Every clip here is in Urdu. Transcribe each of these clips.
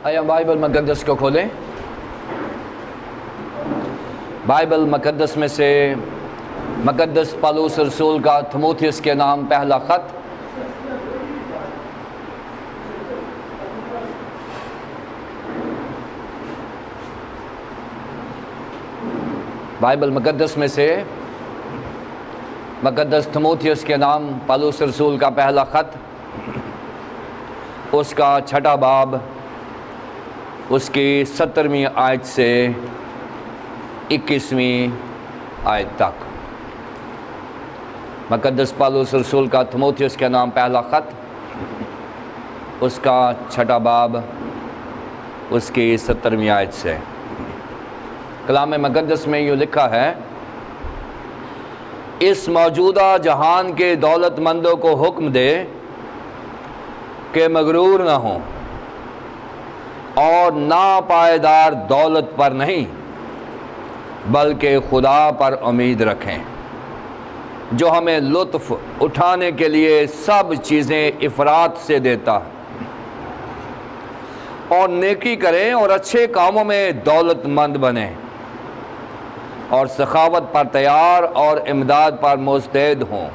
آیا بائبل مقدس کو کھولیں۔ بائبل مقدس میں سے مقدس پالوس رسول کا تھموتھیوس کے نام پہلا خط، بائبل مقدس میں سے مقدس تھموتھیوس کے نام پالوس رسول کا پہلا خط، اس کا چھٹا باب، اس کی 17ویں آیت سے 21ویں آیت تک۔ مقدس پالوس رسول کا تھموتھیوس کے نام پہلا خط، اس کا چھٹا باب، اس کی 17ویں آیت سے۔ کلام مقدس میں یہ لکھا ہے، اس موجودہ جہان کے دولت مندوں کو حکم دے کہ مغرور نہ ہوں اور ناپائیدار دولت پر نہیں بلکہ خدا پر امید رکھیں، جو ہمیں لطف اٹھانے کے لیے سب چیزیں افراط سے دیتا ہے، اور نیکی کریں اور اچھے کاموں میں دولت مند بنیں، اور سخاوت پر تیار اور امداد پر مستعد ہوں،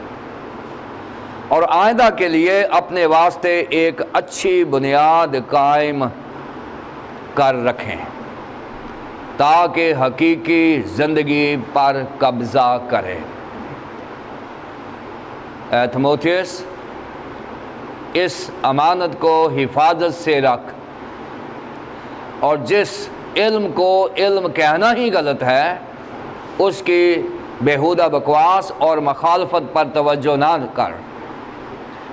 اور آئندہ کے لیے اپنے واسطے ایک اچھی بنیاد قائم کر رکھیں تاکہ حقیقی زندگی پر قبضہ کریں۔ اے تھموتھیوس، اس امانت کو حفاظت سے رکھ، اور جس علم کو علم کہنا ہی غلط ہے، اس کی بیہودہ بکواس اور مخالفت پر توجہ نہ کر۔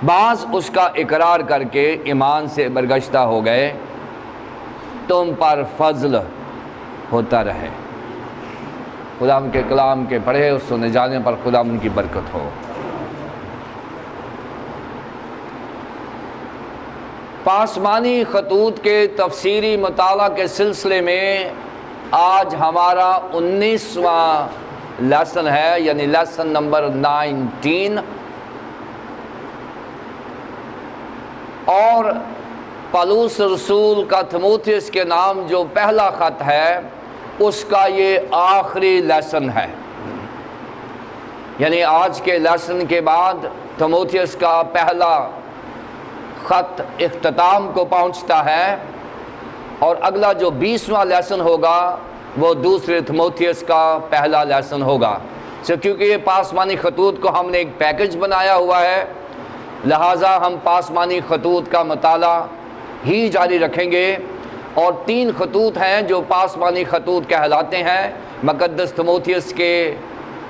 بعض اس کا اقرار کر کے ایمان سے برگشتہ ہو گئے، تم پر فضل ہوتا رہے۔ خدا ان کے کلام کے پڑھے اور سنے جانے پر خدا ان کی برکت ہو۔ پاسمانی خطوط کے تفسیری مطالعہ کے سلسلے میں آج ہمارا 19واں لیسن ہے، یعنی لیسن نمبر 19، اور پالوس رسول کا تھموتھیوس کے نام جو پہلا خط ہے، اس کا یہ آخری لیسن ہے۔ یعنی آج کے لیسن کے بعد تھموتھیوس کا پہلا خط اختتام کو پہنچتا ہے، اور اگلا جو 20واں لیسن ہوگا وہ دوسرے تھموتھیوس کا پہلا لیسن ہوگا۔ کیونکہ یہ پاسمانی خطوط کو ہم نے ایک پیکج بنایا ہوا ہے، لہٰذا ہم پاسمانی خطوط کا مطالعہ ہی جاری رکھیں گے، اور 3 خطوط ہیں جو پاسمانی خطوط کہلاتے ہیں۔ مقدس تھموتھیوس کے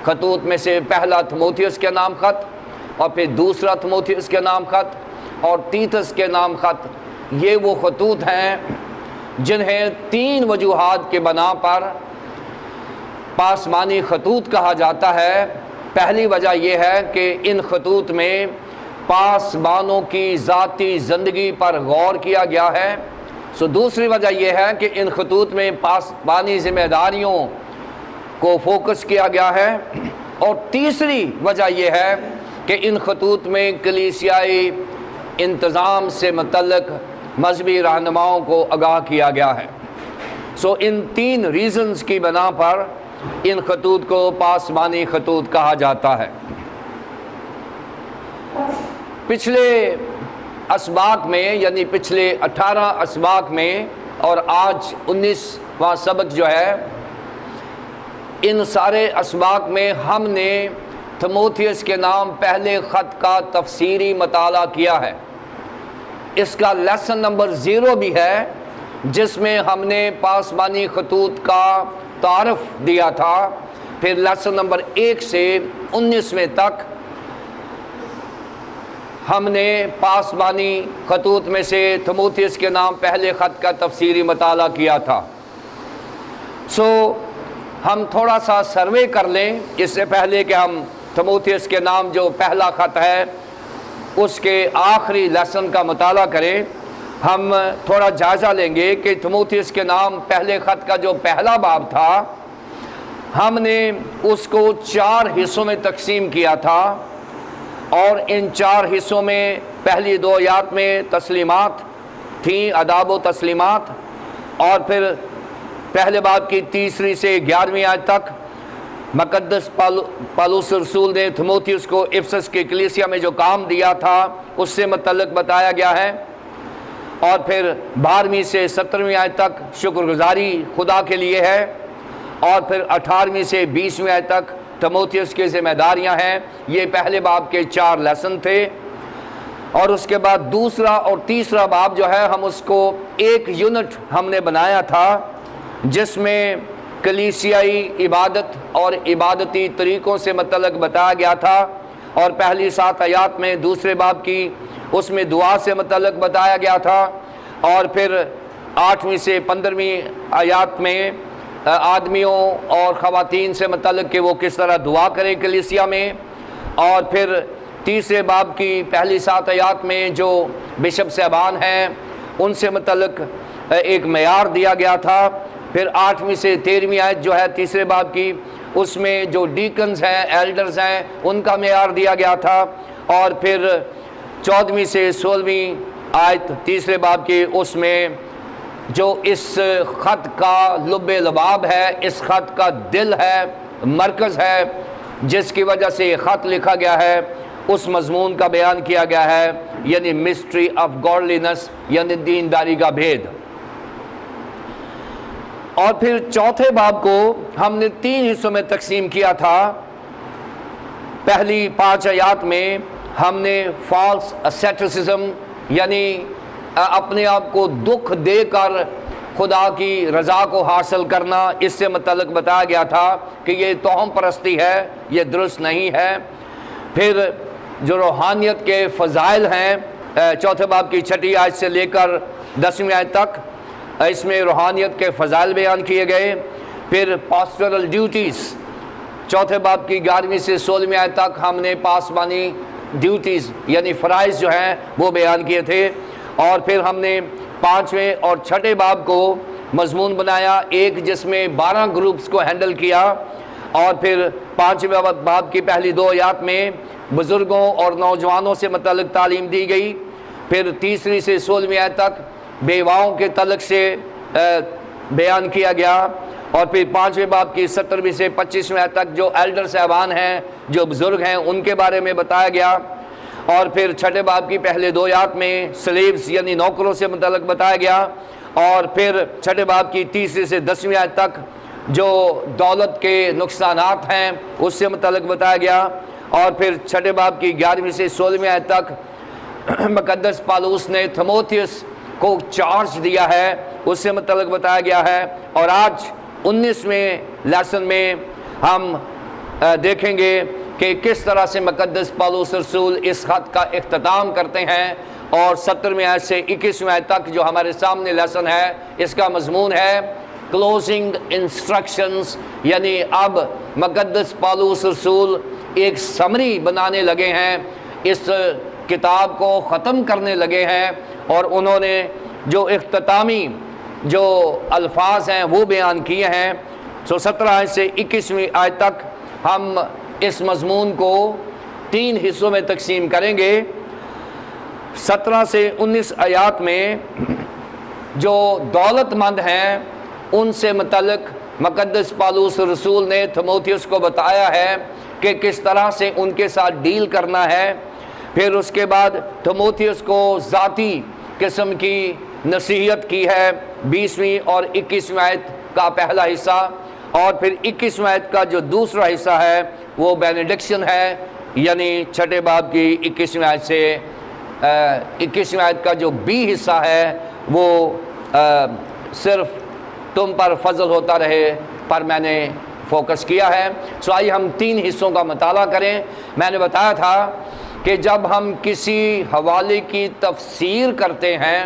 خطوط میں سے پہلا تھموتھیوس کے نام خط، اور پھر دوسرا تھموتھیوس کے نام خط، اور تیتس کے نام خط۔ یہ وہ خطوط ہیں جنہیں 3 وجوہات کے بنا پر پاسمانی خطوط کہا جاتا ہے۔ پہلی وجہ یہ ہے کہ ان خطوط میں پاسبانوں کی ذاتی زندگی پر غور کیا گیا ہے۔ دوسری وجہ یہ ہے کہ ان خطوط میں پاسبانی ذمہ داریوں کو فوکس کیا گیا ہے، اور تیسری وجہ یہ ہے کہ ان خطوط میں کلیسیائی انتظام سے متعلق مذہبی رہنماؤں کو آگاہ کیا گیا ہے۔ ان 3 ریزنز کی بنا پر ان خطوط کو پاسمانی خطوط کہا جاتا ہے۔ پچھلے اسباق میں، یعنی پچھلے 18 اسباق میں، اور آج 19واں سبق جو ہے، ان سارے اسباق میں ہم نے تھموتھیوس کے نام پہلے خط کا تفسیری مطالعہ کیا ہے۔ اس کا لیسن نمبر 0 بھی ہے، جس میں ہم نے پاسمانی خطوط کا تعارف دیا تھا۔ پھر لیسن نمبر 1 سے 19ویں تک ہم نے پاسمانی خطوط میں سے تھموتھیوس کے نام پہلے خط کا تفسیری مطالعہ کیا تھا۔ ہم تھوڑا سا سروے کر لیں اس سے پہلے کہ ہم تھموتھیوس کے نام جو پہلا خط ہے اس کے آخری لیسن کا مطالعہ کریں۔ ہم تھوڑا جائزہ لیں گے کہ تھموتھیوس کے نام پہلے خط کا جو پہلا باب تھا، ہم نے اس کو 4 حصوں میں تقسیم کیا تھا، اور ان 4 حصوں میں پہلی 2 آیات میں تسلیمات، تھیں آداب و تسلیمات، اور پھر پہلے باب کی 3 سے 11 آیت تک مقدس پالوس رسول نے تھموتھیوس کو افسس کی کلیسیا میں جو کام دیا تھا اس سے متعلق بتایا گیا ہے، اور پھر 12 سے 17 آیت تک شکر گزاری خدا کے لیے ہے، اور پھر 18 سے 20 آیت تک تھموتھیوس کی ذمہ داریاں ہیں۔ یہ پہلے باب کے 4 لیسن تھے، اور اس کے بعد دوسرا اور تیسرا باب جو ہے ہم اس کو ایک یونٹ ہم نے بنایا تھا، جس میں کلیسیائی عبادت اور عبادتی طریقوں سے متعلق بتایا گیا تھا، اور پہلی 7 آیات میں دوسرے باب کی اس میں دعا سے متعلق بتایا گیا تھا، اور پھر 8 سے 15 آیات میں آدمیوں اور خواتین سے متعلق کہ وہ کس طرح دعا کریں کلیسیا میں، اور پھر تیسرے باب کی پہلی 7 آیات میں جو بشپ صاحبان ہیں ان سے متعلق ایک معیار دیا گیا تھا، پھر 8 سے 13 آیت جو ہے تیسرے باب کی اس میں جو ڈیکنز ہیں، ایلڈرز ہیں، ان کا معیار دیا گیا تھا، اور پھر 14 سے 16 آیت تیسرے باب کی اس میں جو اس خط کا لب لباب ہے، اس خط کا دل ہے، مرکز ہے، جس کی وجہ سے یہ خط لکھا گیا ہے، اس مضمون کا بیان کیا گیا ہے، یعنی مسٹری آف گاڈلینس، یعنی دینداری کا بھید۔ اور پھر چوتھے باب کو ہم نے 3 حصوں میں تقسیم کیا تھا۔ پہلی 5 آیات میں ہم نے فالس اسیٹسزم، یعنی اپنے آپ کو دکھ دے کر خدا کی رضا کو حاصل کرنا، اس سے متعلق بتایا گیا تھا کہ یہ توہم پرستی ہے، یہ درست نہیں ہے۔ پھر جو روحانیت کے فضائل ہیں، چوتھے باب کی 6 آیت سے لے کر 10 آیت تک اس میں روحانیت کے فضائل بیان کیے گئے۔ پھر پاسٹورل ڈیوٹیز، چوتھے باب کی 11 سے 16 آیت تک ہم نے پاسبانی ڈیوٹیز یعنی فرائض جو ہیں وہ بیان کیے تھے، اور پھر ہم نے 5ویں اور 6 باب کو مضمون بنایا، ایک جس میں 12 گروپس کو ہینڈل کیا، اور پھر 5ویں باب کی پہلی 2 آیات میں بزرگوں اور نوجوانوں سے متعلق تعلیم دی گئی، پھر 3 سے 16 آیت تک بیواؤں کے تعلق سے بیان کیا گیا، اور پھر 5ویں باب کی 17 سے 25 آیت تک جو ایلڈر صاحبان ہیں، جو بزرگ ہیں، ان کے بارے میں بتایا گیا، اور پھر 6 باب کی پہلے 2 آیات میں سلیوز یعنی نوکروں سے متعلق بتایا گیا، اور پھر 6 باب کی 30 سے 10 آیت تک جو دولت کے نقصانات ہیں اس سے متعلق بتایا گیا، اور پھر 6 باب کی 11 سے 16 آیت تک مقدس پالوس نے تھموتھیوس کو چارج دیا ہے اس سے متعلق بتایا گیا ہے، اور آج 19ویں لیسن میں ہم دیکھیں گے کہ کس طرح سے مقدس پالوس رسول اس خط کا اختتام کرتے ہیں، اور 17 آیت سے 21 آیت تک جو ہمارے سامنے لیسن ہے اس کا مضمون ہے کلوزنگ انسٹرکشنز، یعنی اب مقدس پالوس رسول ایک سمری بنانے لگے ہیں، اس کتاب کو ختم کرنے لگے ہیں، اور انہوں نے جو اختتامی جو الفاظ ہیں وہ بیان کیے ہیں۔ 17 آیت سے 21 آیت تک ہم اس مضمون کو 3 حصوں میں تقسیم کریں گے۔ 17 سے 19 آیات میں جو دولت مند ہیں ان سے متعلق مقدس پالوس رسول نے تھموتھیوس کو بتایا ہے کہ کس طرح سے ان کے ساتھ ڈیل کرنا ہے۔ پھر اس کے بعد تھموتھیوس کو ذاتی قسم کی نصیحت کی ہے 20ویں اور 21ویں آیت کا پہلا حصہ، اور پھر 21ویں آیت کا جو دوسرا حصہ ہے وہ بینیڈکشن ہے، یعنی 6 باب کی 21ویں آیت سے 21ویں آیت کا جو بی حصہ ہے وہ صرف تم پر فضل ہوتا رہے پر میں نے فوکس کیا ہے۔ سو آئیے ہم 3 حصوں کا مطالعہ کریں۔ میں نے بتایا تھا کہ جب ہم کسی حوالے کی تفسیر کرتے ہیں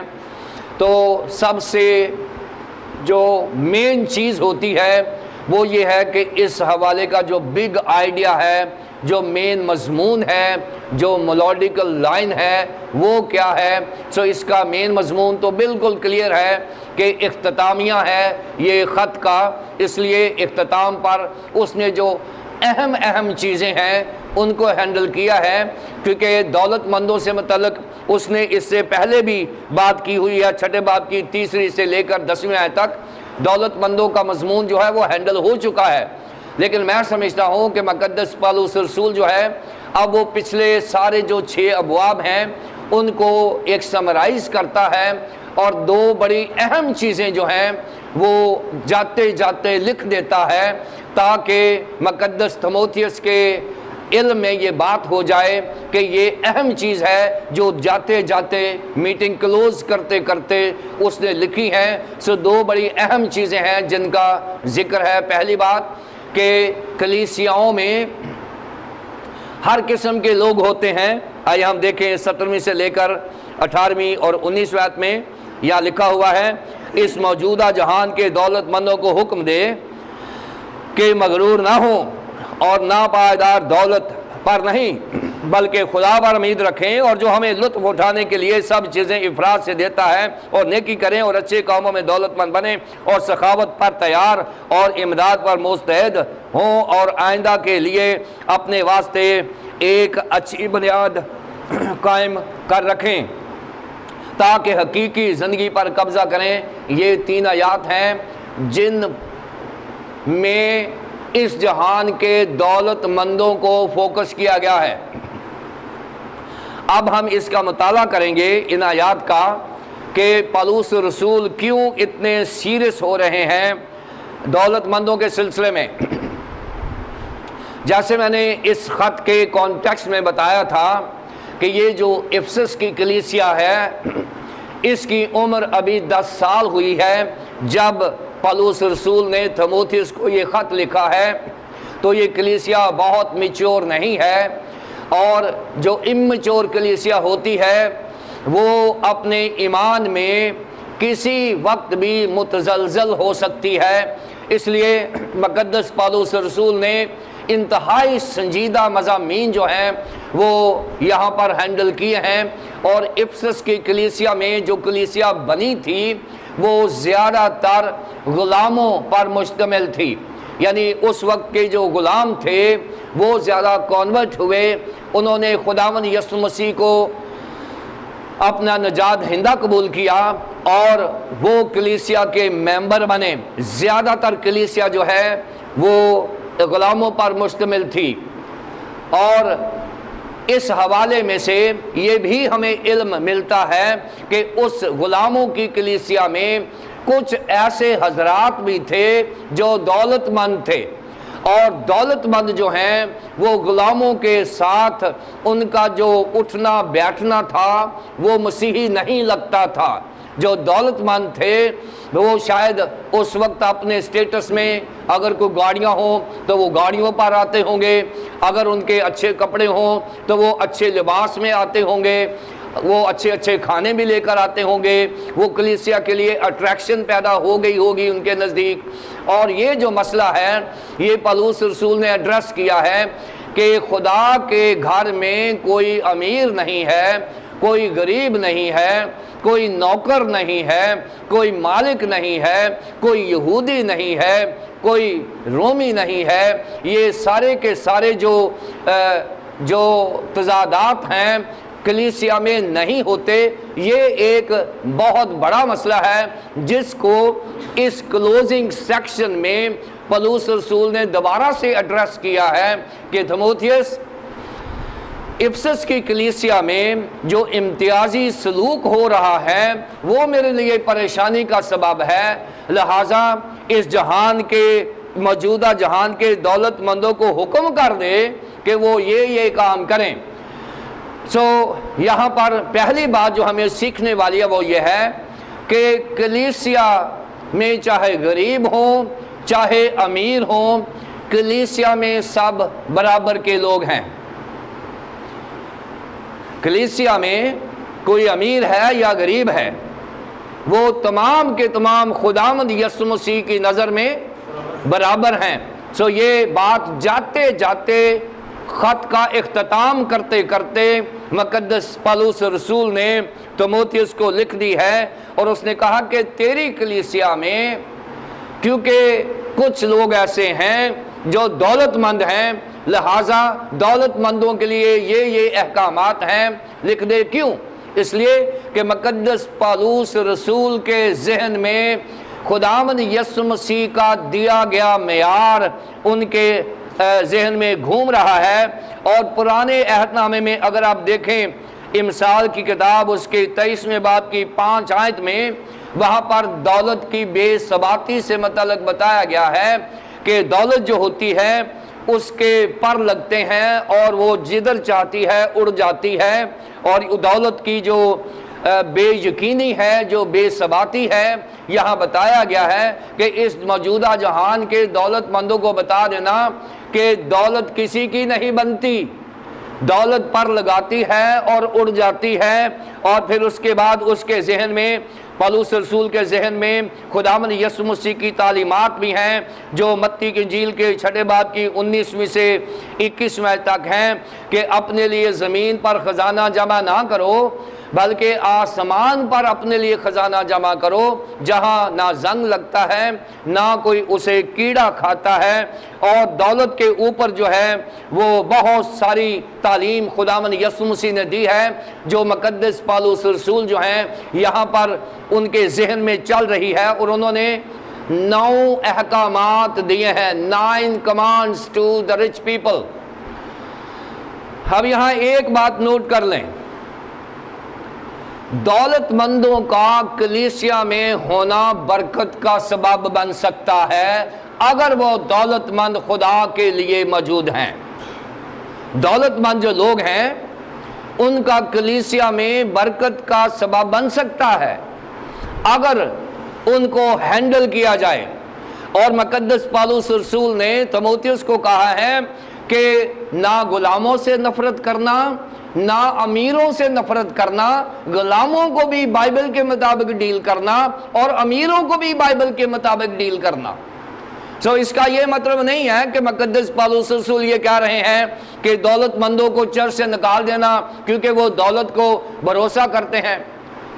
تو سب سے جو مین چیز ہوتی ہے وہ یہ ہے کہ اس حوالے کا جو بگ آئیڈیا ہے، جو مین مضمون ہے، جو میلوڈیکل لائن ہے وہ کیا ہے۔ سو اس کا مین مضمون تو بالکل کلیئر ہے کہ اختتامیہ ہے یہ خط کا، اس لیے اختتام پر اس نے جو اہم چیزیں ہیں ان کو ہینڈل کیا ہے، کیونکہ دولت مندوں سے متعلق اس نے اس سے پہلے بھی بات کی ہوئی ہے، 6 باب کی 3 سے لے کر 10 آیت تک دولت مندوں کا مضمون جو ہے وہ ہینڈل ہو چکا ہے۔ لیکن میں سمجھتا ہوں کہ مقدس پالوس رسول جو ہے اب وہ پچھلے سارے جو 6 ابواب ہیں ان کو ایک سمرائز کرتا ہے، اور 2 بڑی اہم چیزیں جو ہیں وہ جاتے جاتے لکھ دیتا ہے، تاکہ مقدس تیموتھیوس کے علم میں یہ بات ہو جائے کہ یہ اہم چیز ہے جو جاتے جاتے میٹنگ کلوز کرتے کرتے اس نے لکھی ہے۔ 2 بڑی اہم چیزیں ہیں جن کا ذکر ہے۔ پہلی بات کہ کلیسیاؤں میں ہر قسم کے لوگ ہوتے ہیں۔ آئیے ہم دیکھیں 17ویں سے لے کر 18ویں اور 19ویں آیت میں یہاں لکھا ہوا ہے، اس موجودہ جہان کے دولت مندوں کو حکم دے کہ مغرور نہ ہوں اور ناپائیدار دولت پر نہیں بلکہ خدا پر امید رکھیں، اور جو ہمیں لطف اٹھانے کے لیے سب چیزیں افراد سے دیتا ہے، اور نیکی کریں اور اچھے کاموں میں دولت مند بنیں اور سخاوت پر تیار اور امداد پر مستعد ہوں، اور آئندہ کے لیے اپنے واسطے ایک اچھی بنیاد قائم کر رکھیں تاکہ حقیقی زندگی پر قبضہ کریں۔ یہ 3 آیات ہیں جن میں اس جہان کے دولت مندوں کو فوکس کیا گیا ہے۔ اب ہم اس کا مطالعہ کریں گے ان آیات کا کہ پالوس رسول کیوں اتنے سیریس ہو رہے ہیں دولت مندوں کے سلسلے میں۔ جیسے میں نے اس خط کے کانٹیکسٹ میں بتایا تھا کہ یہ جو افسس کی کلیسیا ہے اس کی عمر ابھی 10 سال ہوئی ہے جب پالوس رسول نے تیموتھیوس کو یہ خط لکھا ہے، تو یہ کلیسیا بہت میچور نہیں ہے، اور جو امچور کلیسیا ہوتی ہے وہ اپنے ایمان میں کسی وقت بھی متزلزل ہو سکتی ہے۔ اس لیے مقدس پالوس رسول نے انتہائی سنجیدہ مضامین جو ہیں وہ یہاں پر ہینڈل کیے ہیں، اور افسس کی کلیسیا میں جو کلیسیا بنی تھی وہ زیادہ تر غلاموں پر مشتمل تھی، یعنی اس وقت کے جو غلام تھے وہ زیادہ کنورٹ ہوئے، انہوں نے خداوند یسوع مسیح کو اپنا نجات دہندہ قبول کیا اور وہ کلیسیا کے ممبر بنے۔ زیادہ تر کلیسیا جو ہے وہ غلاموں پر مشتمل تھی، اور اس حوالے میں سے یہ بھی ہمیں علم ملتا ہے کہ اس غلاموں کی کلیسیا میں کچھ ایسے حضرات بھی تھے جو دولت مند تھے، اور دولت مند جو ہیں وہ غلاموں کے ساتھ ان کا جو اٹھنا بیٹھنا تھا وہ مسیحی نہیں لگتا تھا۔ جو دولت مند تھے وہ شاید اس وقت اپنے سٹیٹس میں اگر کوئی گاڑیاں ہوں تو وہ گاڑیوں پر آتے ہوں گے، اگر ان کے اچھے کپڑے ہوں تو وہ اچھے لباس میں آتے ہوں گے، وہ اچھے اچھے کھانے بھی لے کر آتے ہوں گے، وہ کلیسیا کے لیے اٹریکشن پیدا ہو گئی ہوگی ان کے نزدیک۔ اور یہ جو مسئلہ ہے یہ پالوس رسول نے ایڈریس کیا ہے کہ خدا کے گھر میں کوئی امیر نہیں ہے، کوئی غریب نہیں ہے، کوئی نوکر نہیں ہے، کوئی مالک نہیں ہے، کوئی یہودی نہیں ہے، کوئی رومی نہیں ہے۔ یہ سارے کے سارے جو تضادات ہیں کلیسیا میں نہیں ہوتے۔ یہ ایک بہت بڑا مسئلہ ہے جس کو اس کلوزنگ سیکشن میں پالوس رسول نے دوبارہ سے ایڈریس کیا ہے کہ تیموتھیوس، افسس کی کلیسیا میں جو امتیازی سلوک ہو رہا ہے وہ میرے لیے پریشانی کا سبب ہے، لہٰذا اس جہان کے موجودہ جہان کے دولت مندوں کو حکم کر دے کہ وہ یہ کام کریں۔ یہاں پر پہلی بات جو ہمیں سیکھنے والی ہے وہ یہ ہے کہ کلیسیا میں چاہے غریب ہوں چاہے امیر ہوں، کلیسیا میں سب برابر کے لوگ ہیں۔ کلیسیا میں کوئی امیر ہے یا غریب ہے، وہ تمام کے تمام خداوند یسوع مسیح کی نظر میں برابر ہیں۔ یہ بات جاتے جاتے خط کا اختتام کرتے کرتے مقدس پالوس رسول نے تیموتھیوس کو لکھ دی ہے، اور اس نے کہا کہ تیری کلیسیا میں کیونکہ کچھ لوگ ایسے ہیں جو دولت مند ہیں، لہٰذا دولت مندوں کے لیے یہ احکامات ہیں، لکھ دے۔ کیوں؟ اس لیے کہ مقدس پالوس رسول کے ذہن میں خداوند یسوع مسیح کا دیا گیا معیار ان کے ذہن میں گھوم رہا ہے۔ اور پرانے عہد نامے میں اگر آپ دیکھیں امثال کی کتاب اس کے 23ویں باب کی 5 آیت میں، وہاں پر دولت کی بے ثباتی سے متعلق بتایا گیا ہے کہ دولت جو ہوتی ہے اس کے پر لگتے ہیں اور وہ جدھر چاہتی ہے اڑ جاتی ہے، اور دولت کی جو بے یقینی ہے، جو بے ثباتی ہے، یہاں بتایا گیا ہے کہ اس موجودہ جہان کے دولت مندوں کو بتا دینا کہ دولت کسی کی نہیں بنتی، دولت پر لگاتی ہے اور اڑ جاتی ہے۔ اور پھر اس کے بعد اس کے ذہن میں، پالوس رسول کے ذہن میں خداوند یسوع مسیح کی تعلیمات بھی ہیں جو متی کی انجیل کے 6 باب کی 19ویں سے 21ویں تک ہیں کہ اپنے لیے زمین پر خزانہ جمع نہ کرو بلکہ آسمان پر اپنے لیے خزانہ جمع کرو، جہاں نہ زنگ لگتا ہے نہ کوئی اسے کیڑا کھاتا ہے۔ اور دولت کے اوپر جو ہے وہ بہت ساری تعلیم خداوند یسوع مسیح نے دی ہے جو مقدس پالوس رسول جو ہیں یہاں پر ان کے ذہن میں چل رہی ہے، اور انہوں نے 9 احکامات دیے ہیں، 9 commands to the rich people۔ اب یہاں ایک بات نوٹ کر لیں، دولت مندوں کا کلیسیا میں ہونا برکت کا سبب بن سکتا ہے اگر وہ دولت مند خدا کے لیے موجود ہیں۔ دولت مند جو لوگ ہیں ان کا کلیسیا میں برکت کا سبب بن سکتا ہے اگر ان کو ہینڈل کیا جائے۔ اور مقدس پالوس رسول نے تیموتھیوس کو کہا ہے کہ نہ غلاموں سے نفرت کرنا، نہ امیروں سے نفرت کرنا، غلاموں کو بھی بائبل کے مطابق ڈیل کرنا اور امیروں کو بھی بائبل کے مطابق ڈیل کرنا۔ اس کا یہ مطلب نہیں ہے کہ مقدس پالوس رسول یہ کہہ رہے ہیں کہ دولت مندوں کو چرچ سے نکال دینا کیونکہ وہ دولت کو بھروسہ کرتے ہیں۔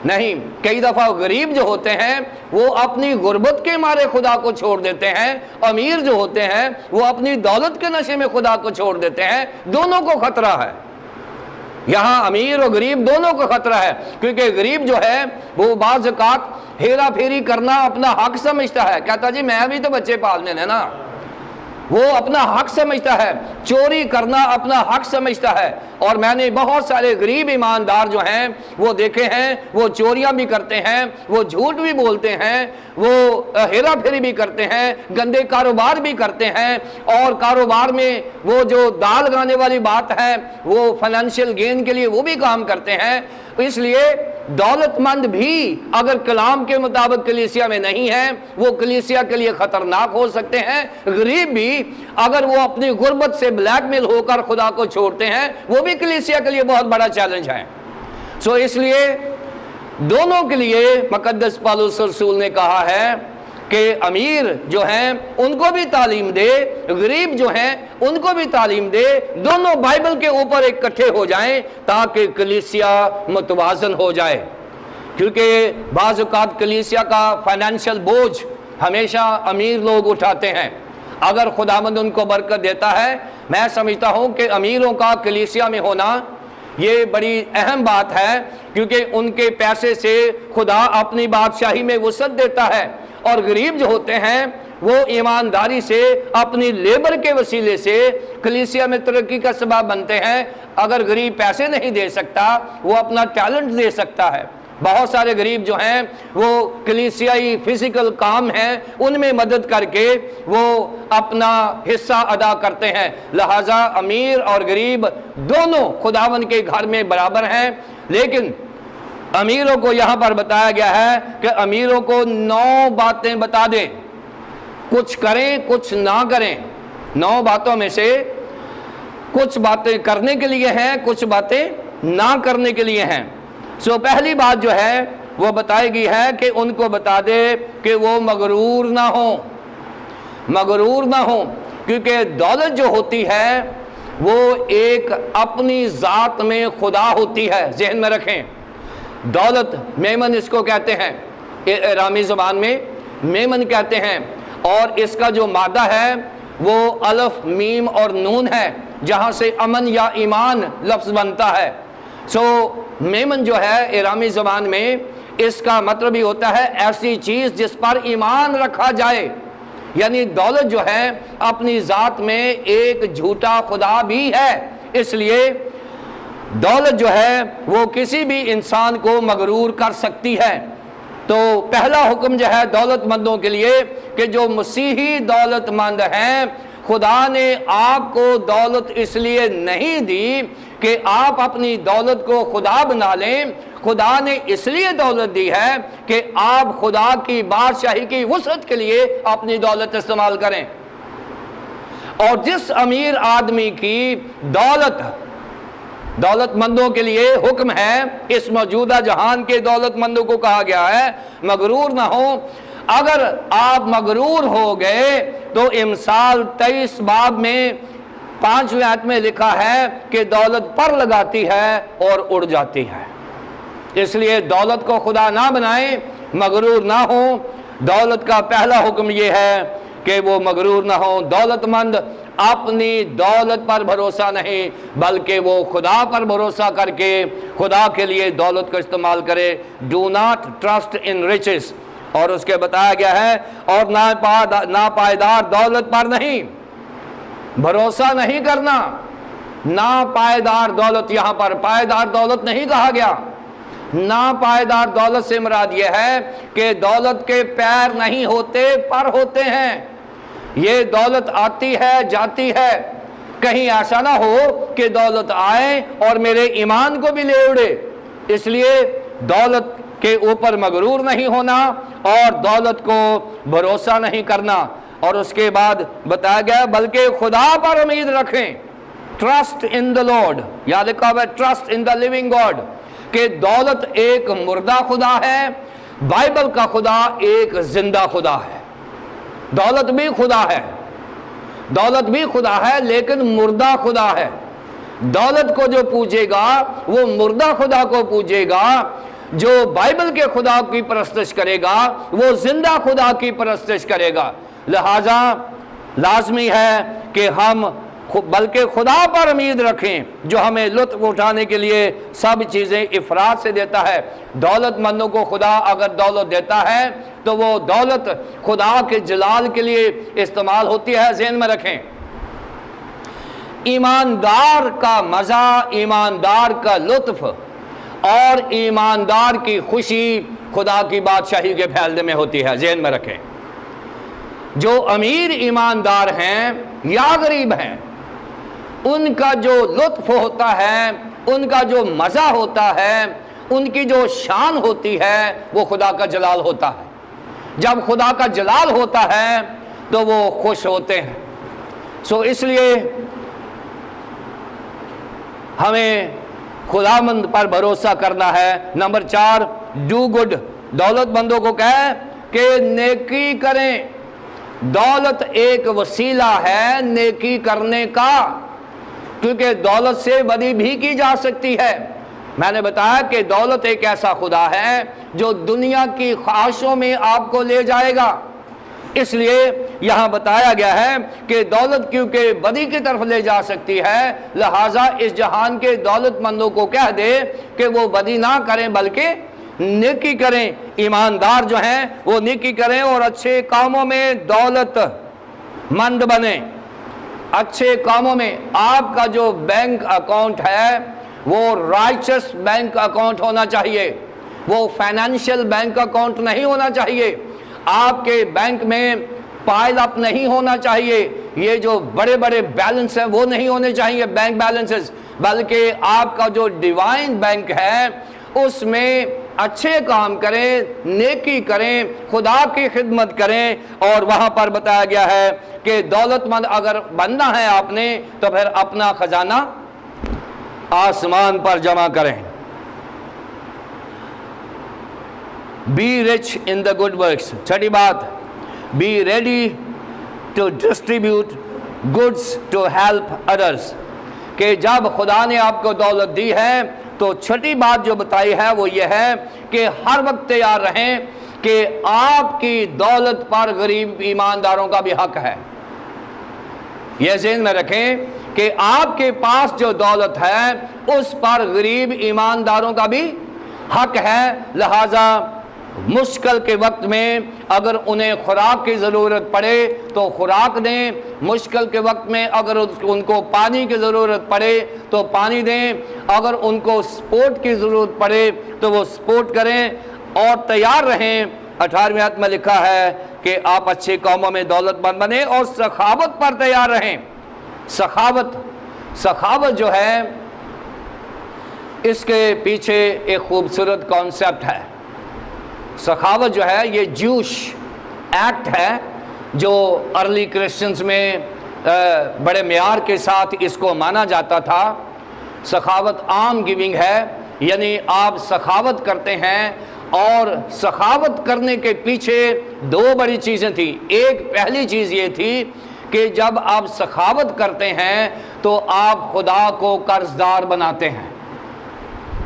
نہیں، کئی دفعہ غریب جو ہوتے ہیں وہ اپنی غربت کے مارے خدا کو چھوڑ دیتے ہیں، امیر جو ہوتے ہیں وہ اپنی دولت کے نشے میں خدا کو چھوڑ دیتے ہیں۔ دونوں کو خطرہ ہے، یہاں امیر اور غریب دونوں کو خطرہ ہے، کیونکہ غریب جو ہے وہ بعض اوقات ہیرا پھیری کرنا اپنا حق سمجھتا ہے، کہتا جی میں بھی تو بچے پالنے ہیں نا، وہ اپنا حق سمجھتا ہے، چوری کرنا اپنا حق سمجھتا ہے۔ اور میں نے بہت سارے غریب ایماندار جو ہیں وہ دیکھے ہیں، وہ چوریاں بھی کرتے ہیں، وہ جھوٹ بھی بولتے ہیں، وہ ہیرا پھیری بھی کرتے ہیں، گندے کاروبار بھی کرتے ہیں، اور کاروبار میں وہ جو دال گانے والی بات ہے وہ فائنینشیل گین کے لیے وہ بھی کام کرتے ہیں۔ اس لیے دولت مند بھی اگر کلام کے مطابق کلیسیا میں نہیں ہے وہ کلیسیا کے لیے خطرناک ہو سکتے ہیں۔ غریب بھی اگر وہ اپنی غربت سے بلیک میل ہو کر خدا کو چھوڑتے ہیں وہ بھی کلیسیا کے لیے بہت بڑا چیلنج ہے۔ اس لیے دونوں کے لیے مقدس پالوس رسول نے کہا ہے کہ امیر جو ہیں ان کو بھی تعلیم دے، غریب جو ہیں ان کو بھی تعلیم دے، دونوں بائبل کے اوپر اکٹھے ہو جائیں تاکہ کلیسیا متوازن ہو جائے۔ کیونکہ بعض اوقات کلیسیا کا فائنینشیل بوجھ ہمیشہ امیر لوگ اٹھاتے ہیں۔ اگر خداوند ان کو برکت دیتا ہے، میں سمجھتا ہوں کہ امیروں کا کلیسیا میں ہونا یہ بڑی اہم بات ہے، کیونکہ ان کے پیسے سے خدا اپنی بادشاہی میں وسعت دیتا ہے، اور غریب جو ہوتے ہیں وہ ایمانداری سے اپنی لیبر کے وسیلے سے کلیسیا میں ترقی کا سبب بنتے ہیں۔ اگر غریب پیسے نہیں دے سکتا وہ اپنا ٹیلنٹ دے سکتا ہے۔ بہت سارے غریب جو ہیں وہ کلیسیائی فزیکل کام ہیں ان میں مدد کر کے وہ اپنا حصہ ادا کرتے ہیں۔ لہٰذا امیر اور غریب دونوں خداوند کے گھر میں برابر ہیں، لیکن امیروں کو یہاں پر بتایا گیا ہے کہ امیروں کو 9 باتیں بتا دیں، کچھ کریں کچھ نہ کریں۔ 9 باتوں میں سے کچھ باتیں کرنے کے لیے ہیں، کچھ باتیں نہ کرنے کے لیے ہیں۔ پہلی بات جو ہے وہ بتائی گئی ہے کہ ان کو بتا دے کہ وہ مغرور نہ ہوں، مغرور نہ ہوں، کیونکہ دولت جو ہوتی ہے وہ ایک اپنی ذات میں خدا ہوتی ہے۔ ذہن میں رکھیں، دولت میمن اس کو کہتے ہیں، ارامئی زبان میں میمن کہتے ہیں، اور اس کا جو مادہ ہے وہ الف میم اور نون ہے جہاں سے امن یا ایمان لفظ بنتا ہے۔ میمن جو ہے ایرامی زبان میں اس کا مطلب ہی ہوتا ہے ایسی چیز جس پر ایمان رکھا جائے، یعنی دولت جو ہے اپنی ذات میں ایک جھوٹا خدا بھی ہے، اس لیے دولت جو ہے وہ کسی بھی انسان کو مغرور کر سکتی ہے۔ تو پہلا حکم جو ہے دولت مندوں کے لیے کہ جو مسیحی دولت مند ہیں، خدا نے آپ کو دولت اس لیے نہیں دی کہ آپ اپنی دولت کو خدا بنا لیں، خدا نے اس لیے دولت دی ہے کہ آپ خدا کی بادشاہی کی وسعت کے لیے اپنی دولت استعمال کریں۔ اور جس امیر آدمی کی دولت مندوں کے لیے حکم ہے، اس موجودہ جہان کے دولت مندوں کو کہا گیا ہے مغرور نہ ہو۔ اگر آپ مغرور ہو گئے تو امثال 23 باب میں 5ویں آیت میں لکھا ہے کہ دولت پر لگاتی ہے اور اڑ جاتی ہے۔ اس لیے دولت کو خدا نہ بنائیں، مغرور نہ ہوں۔ دولت کا پہلا حکم یہ ہے کہ وہ مغرور نہ ہوں۔ دولت مند اپنی دولت پر بھروسہ نہیں بلکہ وہ خدا پر بھروسہ کر کے خدا کے لیے دولت کو استعمال کرے۔ Do not trust in riches، اور اس کے بتایا گیا ہے اور ناپائیدار دولت پر نہیں بھروسہ نہیں کرنا۔ ناپائیدار دولت، یہاں پر پائیدار دولت نہیں کہا گیا۔ ناپائیدار دولت سے مراد یہ ہے کہ دولت کے پیر نہیں ہوتے، پر ہوتے ہیں۔ یہ دولت آتی ہے جاتی ہے، کہیں ایسا نہ ہو کہ دولت آئے اور میرے ایمان کو بھی لے اڑے۔ اس لیے دولت کے اوپر مغرور نہیں ہونا اور دولت کو بھروسہ نہیں کرنا۔ اور اس کے بعد بتایا گیا بلکہ خدا پر امید رکھیں۔ ٹرسٹ ان دا لارڈ، یا لکھا ہوا ہے trust in the living God, کہ دولت ایک مردہ خدا ہے، بائبل کا خدا ایک زندہ خدا ہے۔ دولت بھی خدا ہے، دولت بھی خدا ہے لیکن مردہ خدا ہے۔ دولت کو جو پوجے گا وہ مردہ خدا کو پوجے گا، جو بائبل کے خدا کی پرستش کرے گا وہ زندہ خدا کی پرستش کرے گا۔ لہذا لازمی ہے کہ ہم بلکہ خدا پر امید رکھیں جو ہمیں لطف اٹھانے کے لیے سب چیزیں افراد سے دیتا ہے۔ دولت مندوں کو خدا اگر دولت دیتا ہے تو وہ دولت خدا کے جلال کے لیے استعمال ہوتی ہے، ذہن میں رکھیں۔ ایماندار کا مزہ، ایماندار کا لطف اور ایماندار کی خوشی خدا کی بادشاہی کے پھیلنے میں ہوتی ہے، ذہن میں رکھیں۔ جو امیر ایماندار ہیں یا غریب ہیں، ان کا جو لطف ہوتا ہے، ان کا جو مزہ ہوتا ہے، ان کی جو شان ہوتی ہے وہ خدا کا جلال ہوتا ہے۔ جب خدا کا جلال ہوتا ہے تو وہ خوش ہوتے ہیں۔ اس لیے ہمیں خداوند پر بھروسہ کرنا ہے۔ نمبر 4، ڈو گڈ، دولت مندوں کو کہے کہ نیکی کریں۔ دولت ایک وسیلہ ہے نیکی کرنے کا، کیونکہ دولت سے بدی بھی کی جا سکتی ہے۔ میں نے بتایا کہ دولت ایک ایسا خدا ہے جو دنیا کی خواہشوں میں آپ کو لے جائے گا۔ اس لیے یہاں بتایا گیا ہے کہ دولت کیونکہ بدی کی طرف لے جا سکتی ہے، لہٰذا اس جہان کے دولت مندوں کو کہہ دے کہ وہ بدی نہ کریں بلکہ نیکی کریں۔ ایماندار جو ہیں وہ نیکی کریں اور اچھے کاموں میں دولت مند بنیں۔ اچھے کاموں میں آپ کا جو بینک اکاؤنٹ ہے وہ رائچس بینک اکاؤنٹ ہونا چاہیے، وہ فائنینشیل بینک اکاؤنٹ نہیں ہونا چاہیے۔ آپ کے بینک میں پائل اپ نہیں ہونا چاہیے، یہ جو بڑے بڑے بیلنس ہیں وہ نہیں ہونے چاہیے بینک بیلنسز، بلکہ آپ کا جو ڈیوائن بینک ہے اس میں اچھے کام کریں، نیکی کریں، خدا کی خدمت کریں۔ اور وہاں پر بتایا گیا ہے کہ دولت مند اگر بننا ہے آپ نے تو پھر اپنا خزانہ آسمان پر جمع کریں۔ Be rich in the good works۔ چھٹی بات، be ready to distribute goods to help others، کہ جب خدا نے آپ کو دولت دی ہے تو چھٹی بات جو بتائی ہے وہ یہ ہے کہ ہر وقت تیار رہیں کہ آپ کی دولت پر غریب ایمانداروں کا بھی حق ہے۔ یہ ذہن میں رکھیں کہ آپ کے پاس جو دولت ہے اس پر غریب ایمانداروں کا بھی حق ہے، لہذا مشکل کے وقت میں اگر انہیں خوراک کی ضرورت پڑے تو خوراک دیں، مشکل کے وقت میں اگر ان کو پانی کی ضرورت پڑے تو پانی دیں، اگر ان کو سپورٹ کی ضرورت پڑے تو وہ سپورٹ کریں اور تیار رہیں۔ 18ویں آیت میں لکھا ہے کہ آپ اچھی قوموں میں دولت مند بنیں اور سخاوت پر تیار رہیں۔ سخاوت جو ہے اس کے پیچھے ایک خوبصورت کانسیپٹ ہے۔ سخاوت جو ہے یہ جوش ایکٹ ہے جو ارلی کرسچنز میں بڑے معیار کے ساتھ اس کو مانا جاتا تھا۔ سخاوت عام گیونگ ہے، یعنی آپ سخاوت کرتے ہیں، اور سخاوت کرنے کے پیچھے دو بڑی چیزیں تھیں۔ ایک پہلی چیز یہ تھی کہ جب آپ سخاوت کرتے ہیں تو آپ خدا کو قرض دار بناتے ہیں۔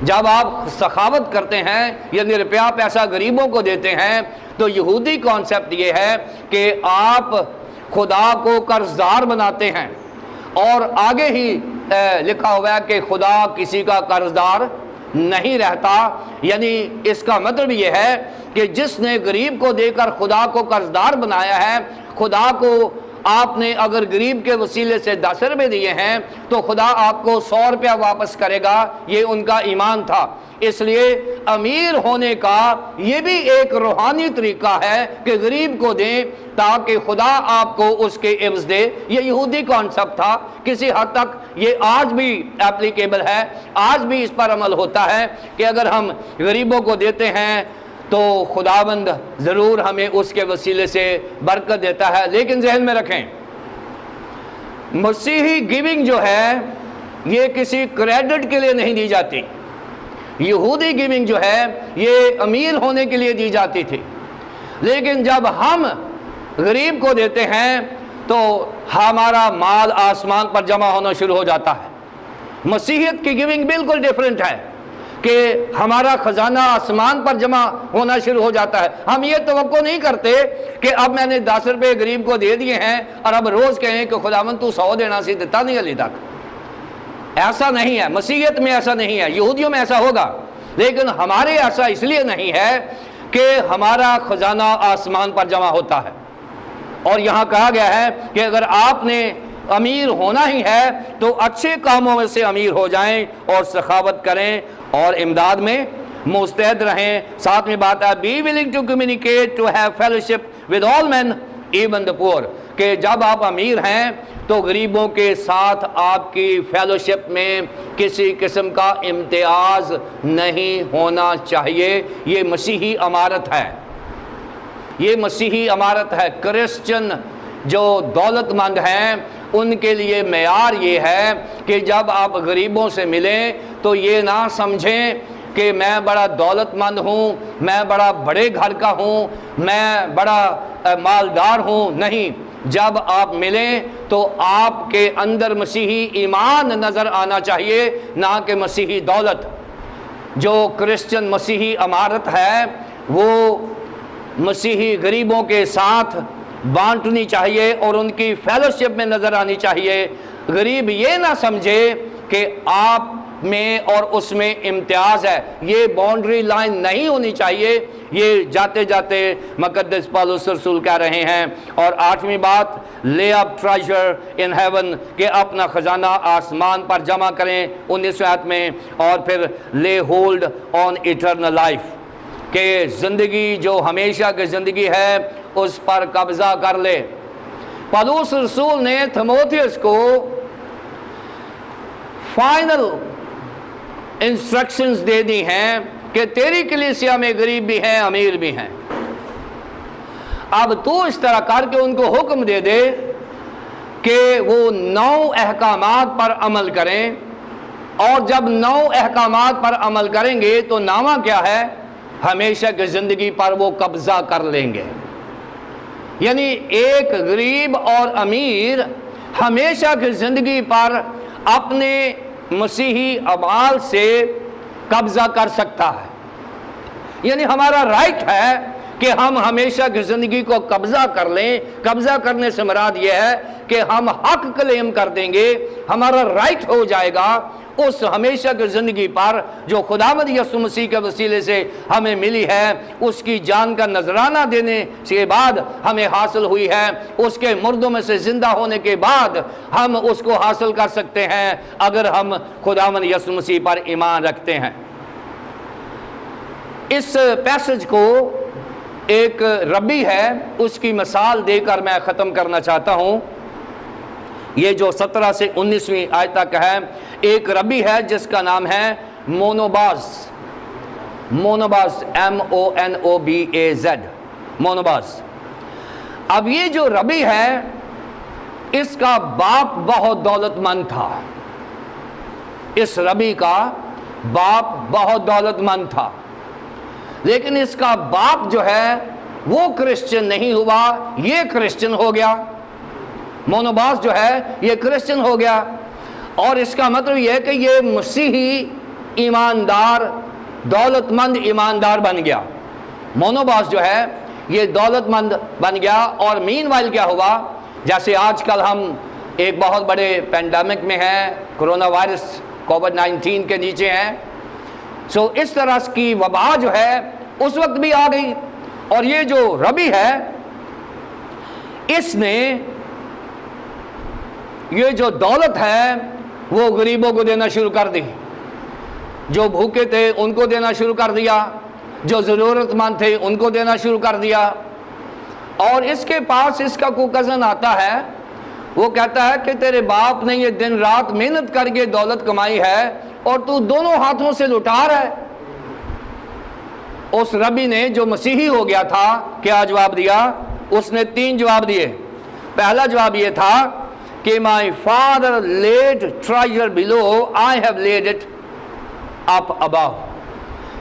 جب آپ سخاوت کرتے ہیں یعنی روپیہ پیسہ غریبوں کو دیتے ہیں تو یہودی کانسیپٹ یہ ہے کہ آپ خدا کو قرض دار بناتے ہیں، اور آگے ہی لکھا ہوا ہے کہ خدا کسی کا قرض دار نہیں رہتا، یعنی اس کا مطلب یہ ہے کہ جس نے غریب کو دے کر خدا کو قرض دار بنایا ہے، خدا کو آپ نے اگر غریب کے وسیلے سے 10 روپے دیے ہیں تو خدا آپ کو 100 روپیہ واپس کرے گا، یہ ان کا ایمان تھا۔ اس لیے امیر ہونے کا یہ بھی ایک روحانی طریقہ ہے کہ غریب کو دیں تاکہ خدا آپ کو اس کے عوض دے۔ یہ یہودی کانسیپٹ تھا، کسی حد تک یہ آج بھی اپلیکیبل ہے، آج بھی اس پر عمل ہوتا ہے کہ اگر ہم غریبوں کو دیتے ہیں تو خداوند ضرور ہمیں اس کے وسیلے سے برکت دیتا ہے۔ لیکن ذہن میں رکھیں مسیحی گیونگ جو ہے یہ کسی کریڈٹ کے لیے نہیں دی جاتی۔ یہودی گیونگ جو ہے یہ امیر ہونے کے لیے دی جاتی تھی، لیکن جب ہم غریب کو دیتے ہیں تو ہمارا مال آسمان پر جمع ہونا شروع ہو جاتا ہے۔ مسیحیت کی گیونگ بالکل ڈیفرنٹ ہے کہ ہمارا خزانہ آسمان پر جمع ہونا شروع ہو جاتا ہے۔ ہم یہ توقع نہیں کرتے کہ اب میں نے 10 روپے غریب کو دے دیے ہیں اور اب روز کہیں کہ خداوند تو 100 دینا سی دیتا نہیں علی تک۔ ایسا نہیں ہے، مسیحیت میں ایسا نہیں ہے، یہودیوں میں ایسا ہوگا، لیکن ہمارے ایسا اس لیے نہیں ہے کہ ہمارا خزانہ آسمان پر جمع ہوتا ہے۔ اور یہاں کہا گیا ہے کہ اگر آپ نے امیر ہونا ہی ہے تو اچھے کاموں میں سے امیر ہو جائیں اور سخاوت کریں اور امداد میں مستعد رہیں۔ ساتویں بات ہے be willing to communicate to have fellowship with all men even the poor، کہ جب آپ امیر ہیں تو غریبوں کے ساتھ آپ کی فیلوشپ میں کسی قسم کا امتیاز نہیں ہونا چاہیے۔ یہ مسیحی امارت ہے، یہ مسیحی امارت ہے۔ کرسچن جو دولت مند ہیں ان کے لیے معیار یہ ہے کہ جب آپ غریبوں سے ملیں تو یہ نہ سمجھیں کہ میں بڑا دولت مند ہوں، میں بڑا بڑے گھر کا ہوں، میں بڑا مالدار ہوں۔ نہیں، جب آپ ملیں تو آپ کے اندر مسیحی ایمان نظر آنا چاہیے، نہ کہ مسیحی دولت۔ جو کرسچن مسیحی امارت ہے وہ مسیحی غریبوں کے ساتھ بانٹنی چاہیے اور ان کی فیلوشپ میں نظر آنی چاہیے۔ غریب یہ نہ سمجھے کہ آپ میں اور اس میں امتیاز ہے، یہ باؤنڈری لائن نہیں ہونی چاہیے۔ یہ جاتے جاتے مقدس پالوس رسول کہہ رہے ہیں۔ اور 8ویں بات lay up treasure in heaven، کہ اپنا خزانہ آسمان پر جمع کریں 19ویں آیت میں، اور پھر lay hold on eternal life، کہ زندگی جو ہمیشہ کی زندگی ہے اس پر قبضہ کر لے۔ پالوس رسول نے تھموتھیوس کو فائنل انسٹرکشنز دے دی ہیں کہ تیری کلیسیا میں غریب بھی ہیں امیر بھی ہیں، اب تو اس طرح کر کے ان کو حکم دے دے کہ وہ 9 احکامات پر عمل کریں، اور جب 9 احکامات پر عمل کریں گے تو نامہ کیا ہے؟ ہمیشہ کی زندگی پر وہ قبضہ کر لیں گے۔ یعنی ایک غریب اور امیر ہمیشہ کی زندگی پر اپنے مسیحی اعمال سے قبضہ کر سکتا ہے۔ یعنی ہمارا رائٹ ہے کہ ہم ہمیشہ کی زندگی کو قبضہ کر لیں۔ قبضہ کرنے سے مراد یہ ہے کہ ہم حق کلیم کر دیں گے، ہمارا رائٹ ہو جائے گا اس ہمیشہ کی زندگی پر جو خداوند یسوع مسیح کے وسیلے سے ہمیں ملی ہے، اس کی جان کا نذرانہ دینے کے بعد ہمیں حاصل ہوئی ہے، اس کے مردوں میں سے زندہ ہونے کے بعد ہم اس کو حاصل کر سکتے ہیں اگر ہم خداوند یسوع مسیح پر ایمان رکھتے ہیں۔ اس پیسج کو ایک ربی ہے، اس کی مثال دے کر میں ختم کرنا چاہتا ہوں۔ یہ جو 17 سے 19ویں آیت تک ہے، ایک ربی ہے جس کا نام ہے مونوباز، مونوباز MONOBAZ، مونوباز۔ اب یہ جو ربی ہے اس کا باپ بہت دولت مند تھا، اس ربی کا باپ بہت دولت مند تھا، لیکن اس کا باپ جو ہے وہ کرسچن نہیں ہوا، یہ کرسچن ہو گیا۔ مونوباز جو ہے یہ کرسچن ہو گیا، اور اس کا مطلب یہ ہے کہ یہ مسیحی ایماندار، دولت مند ایماندار بن گیا۔ مونوباز جو ہے یہ دولت مند بن گیا، اور مین وائل کیا ہوا، جیسے آج کل ہم ایک بہت بڑے پینڈیمک میں ہیں، کرونا وائرس کووڈ-19 کے نیچے ہیں، سو اس طرح کی وبا جو ہے اس وقت بھی آ گئی، اور یہ جو ربی ہے اس نے یہ جو دولت ہے وہ غریبوں کو دینا شروع کر دی، جو بھوکے تھے ان کو دینا شروع کر دیا، جو ضرورت مند تھے ان کو دینا شروع کر دیا۔ اور اس کے پاس اس کا کوئی کزن آتا ہے، وہ کہتا ہے کہ تیرے باپ نے یہ دن رات محنت کر کے دولت کمائی ہے اور تو دونوں ہاتھوں سے لٹا رہا ہے۔ اس ربی نے جو مسیحی ہو گیا تھا کیا جواب دیا؟ اس نے 3 جواب دیے۔ پہلا جواب یہ تھا کہ my father laid treasure below, I have laid it up above،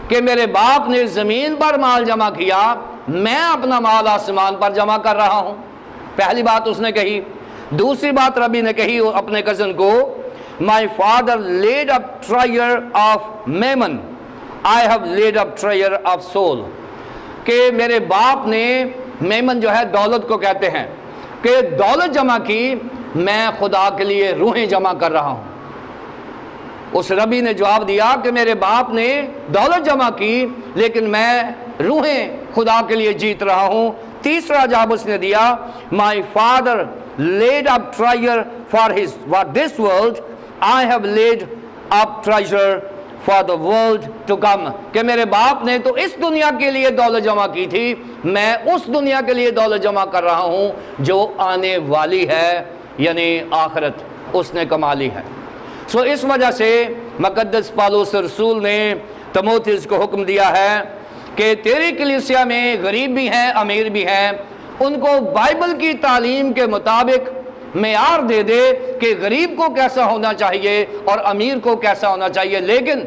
کہ میرے باپ نے زمین پر مال جمع کیا، میں اپنا مال آسمان پر جمع کر رہا ہوں۔ پہلی بات اس نے کہی۔ دوسری بات ربی نے کہی اپنے کزن کو، my father laid up treasure of mammon, I have laid up treasure of soul، کہ میرے باپ نے میمن جو ہے دولت کو کہتے ہیں کہ دولت جمع کی، میں خدا کے لیے روحیں جمع کر رہا ہوں۔ اس ربی نے جواب دیا کہ میرے باپ نے دولت جمع کی لیکن میں روحیں خدا کے لیے جیت رہا ہوں۔ تیسرا جواب اس نے دیا، my father laid up treasure for this world, I have laid up treasure for the world to come، کہ میرے باپ نے تو اس دنیا کے لیے دولت جمع کی تھی، میں اس دنیا کے لیے دولت جمع کر رہا ہوں جو آنے والی ہے، یعنی آخرت اس نے کما لی ہے۔ سو اس وجہ سے مقدس پالوس رسول نے تیموتھیوس کو حکم دیا ہے کہ تیری کلیسیا میں غریب بھی ہیں امیر بھی ہیں، ان کو بائبل کی تعلیم کے مطابق معیار دے دے کہ غریب کو کیسا ہونا چاہیے اور امیر کو کیسا ہونا چاہیے، لیکن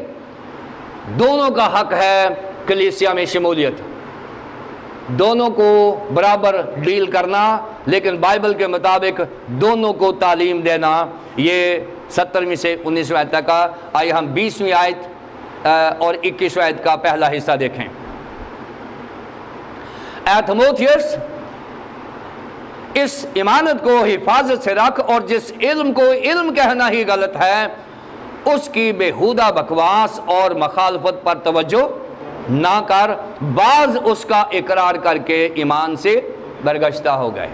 دونوں کا حق ہے کلیسیا میں شمولیت، دونوں کو برابر ڈیل کرنا، لیکن بائبل کے مطابق دونوں کو تعلیم دینا۔ یہ 17ویں سے 19ویں آیت تک کا۔ آئیے ہم 20ویں آیت اور 21ویں آیت کا پہلا حصہ دیکھیں۔ اے تیموتھیوس، اس ایمانت کو حفاظت سے رکھ، اور جس علم کو علم کہنا ہی غلط ہے اس کی بےہودہ بکواس اور مخالفت پر توجہ نہ کر، بعض اس کا اقرار کر کے ایمان سے برگشتہ ہو گئے۔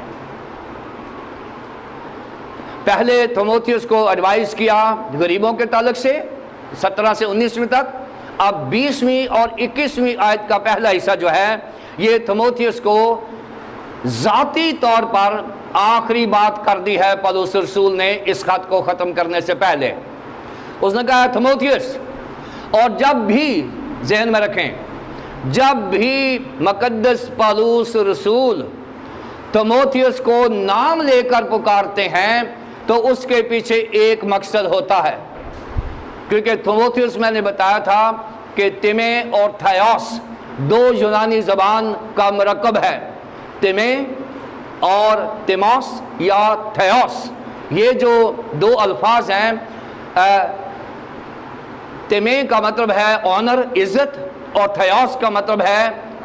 پہلے تیموتھیوس کو ایڈوائز کیا غریبوں کے تعلق سے 17 سے 19ویں تک، اب 20ویں اور 21ویں آیت کا پہلا حصہ جو ہے یہ تیموتھیوس کو ذاتی طور پر آخری بات کر دی ہے پولس رسول نے اس خط کو ختم کرنے سے پہلے۔ اس نے کہا تیموتھیوس، اور جب بھی ذہن میں رکھیں، جب بھی مقدس پولس رسول تیموتھیوس کو نام لے کر پکارتے ہیں تو اس کے پیچھے ایک مقصد ہوتا ہے، کیونکہ تیموتھیوس میں نے بتایا تھا کہ تیمے اور تھیوس 2 یونانی زبان کا مرکب ہے۔ تیمے اور تیموس یا تھیوس، یہ جو 2 الفاظ ہیں، تیمے کا مطلب ہے آنر، عزت، اور تھیوس کا مطلب ہے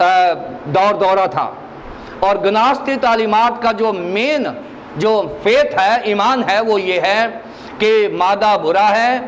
دورہ تھا، اور گناستی تعلیمات کا جو مین جو فیتھ ہے، ایمان ہے، وہ یہ ہے کہ مادہ برا ہے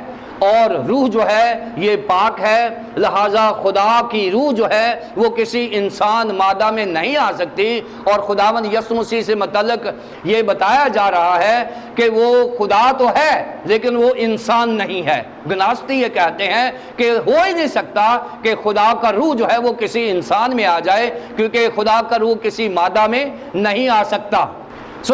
اور روح جو ہے یہ پاک ہے، لہٰذا خدا کی روح جو ہے وہ کسی انسان مادہ میں نہیں آ سکتی، اور خداوند یسوع مسیح سے متعلق یہ بتایا جا رہا ہے کہ وہ خدا تو ہے لیکن وہ انسان نہیں ہے۔ گناستی یہ کہتے ہیں کہ ہو ہی نہیں سکتا کہ خدا کا روح جو ہے وہ کسی انسان میں آ جائے، کیونکہ خدا کا روح کسی مادہ میں نہیں آ سکتا۔